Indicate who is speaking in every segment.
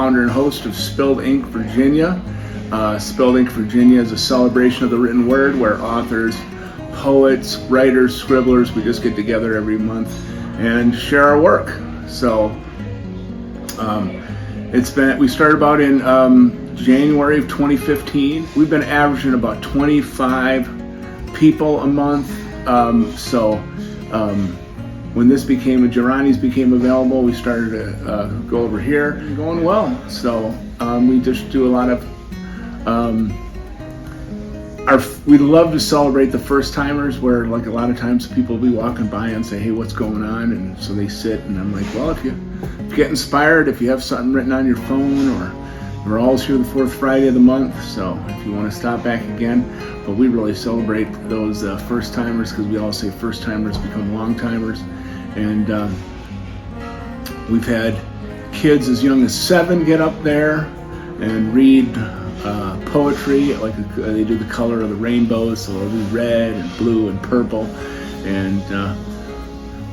Speaker 1: founder and host of Spilled Ink Virginia. Spilled Ink Virginia is a celebration of the written word where authors, poets, writers, scribblers, we just get together every month and share our work. So we started about in January of 2015. We've been averaging about 25 people a month. When this Girani's became available, we started to go over here and going well. So we just do a lot of, we love to celebrate the first timers where like a lot of times people will be walking by and say, hey, what's going on? And so they sit and I'm like, well, if you get inspired, if you have something written on your phone, or we're always here the fourth Friday of the month. So if you want to stop back again, but we really celebrate those first timers because we all say first timers become long timers. And we've had kids as young as 7 get up there and read poetry, like they do the color of the rainbow, so they'll do red and blue and purple. And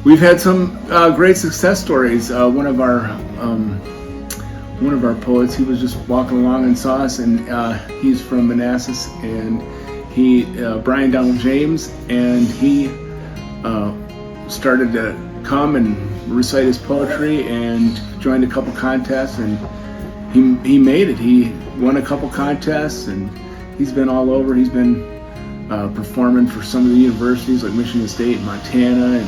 Speaker 1: we've had some great success stories. One of our poets, he was just walking along and saw us, and he's from Manassas, and Brian Donald James, and he started to come and recite his poetry and joined a couple contests, and he made it. He won a couple contests, and he's been all over. He's been performing for some of the universities like Michigan State, Montana,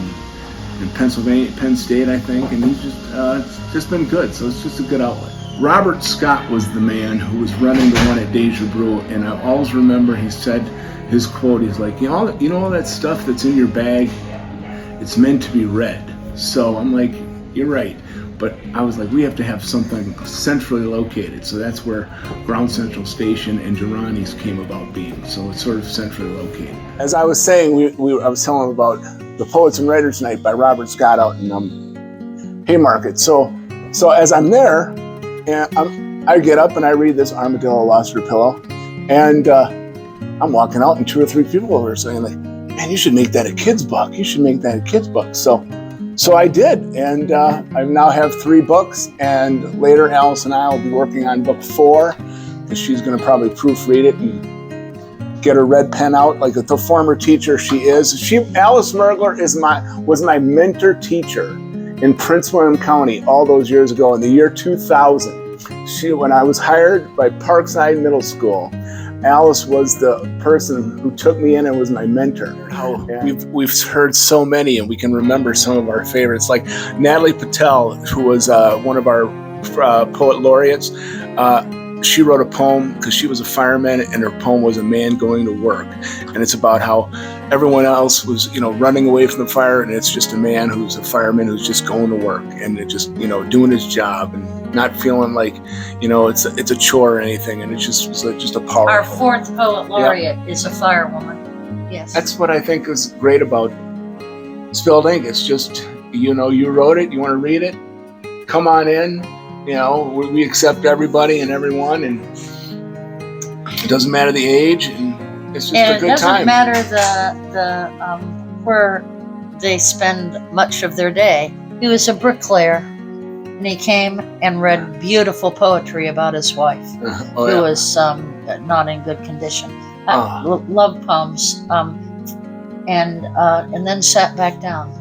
Speaker 1: and Pennsylvania, Penn State, I think, and he's just been good. So it's just a good outlet. Robert Scott was the man who was running the one at Deja Brew, and I always remember he said his quote. He's like, you know all that stuff that's in your bag, it's meant to be read. So I'm like, you're right. But I was like, we have to have something centrally located. So that's where Ground Central Station and Girani's came about being. So it's sort of centrally located. As I was saying, I was telling them about the Poets and Writers Night by Robert Scott out in Haymarket. So as I'm there, and I get up and I read this Armadillo Lost Her Pillow, and I'm walking out, and 2 or 3 people over there saying, like, man, you should make that a kid's book. You should make that a kid's book. So I did, and I now have 3 books, and later Alice and I will be working on book 4, because she's going to probably proofread it and get her red pen out like the former teacher she is. Alice Mergler was my mentor teacher in Prince William County all those years ago in the year 2000. When I was hired by Parkside Middle School, Alice was the person who took me in and was my mentor. We've heard so many, and we can remember some of our favorites, like Natalie Patel, who was one of our poet laureates. She wrote a poem because she was a fireman, and her poem was A Man Going to Work. And it's about how everyone else was, running away from the fire, and it's just a man who's a fireman who's just going to work and just, doing his job and not feeling like, it's a chore or anything. And it's just a power.
Speaker 2: Our 4th poet laureate is a firewoman. Yes.
Speaker 1: That's what I think is great about Spilled Ink. It's just, you wrote it, you want to read it, come on in. We accept everybody and everyone, and it doesn't matter the age, and it's just a good time.
Speaker 2: And it doesn't matter where they spend much of their day. He was a bricklayer, and he came and read beautiful poetry about his wife, who was not in good condition. Love poems, and then sat back down.